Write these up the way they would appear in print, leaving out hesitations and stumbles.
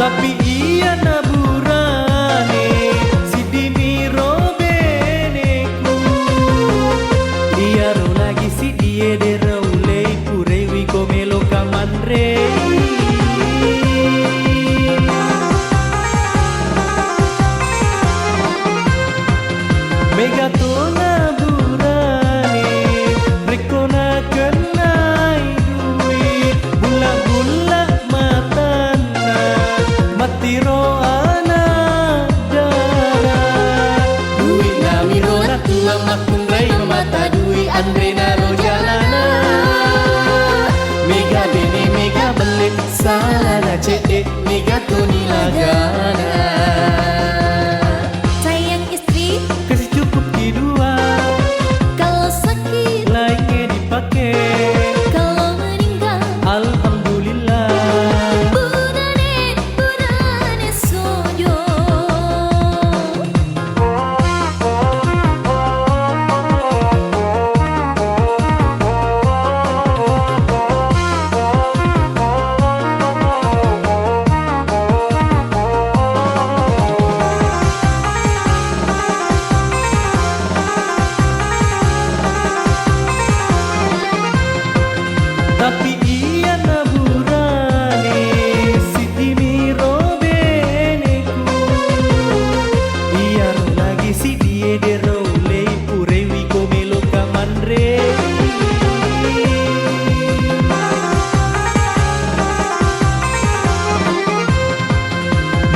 Tapi iya naburane si dimiro beneku. Iya ro lagi si die de raulei purewi komelo kamandre. Megatona burane rekona kenai duit bula-bula matana matiro anak dara duit namiro na tua makundrai mata duit andre naro jalana mega bene mega belit salana cede mega tuni lagana. Tapi iya naburane si dimiro beneku. Iya ro lagi si die de raulei purewi komelo kamandre.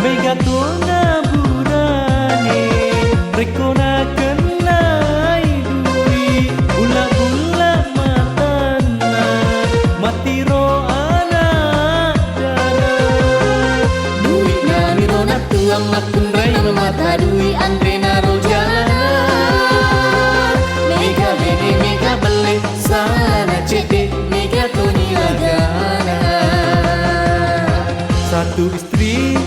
Megatona burane rekona kenai duit bula-bula matana matiro anak dara duit namiro na tuang makundrai mata duit andre naro jalana mega bene mega bele sana cede mega tuni lagana. Satu istri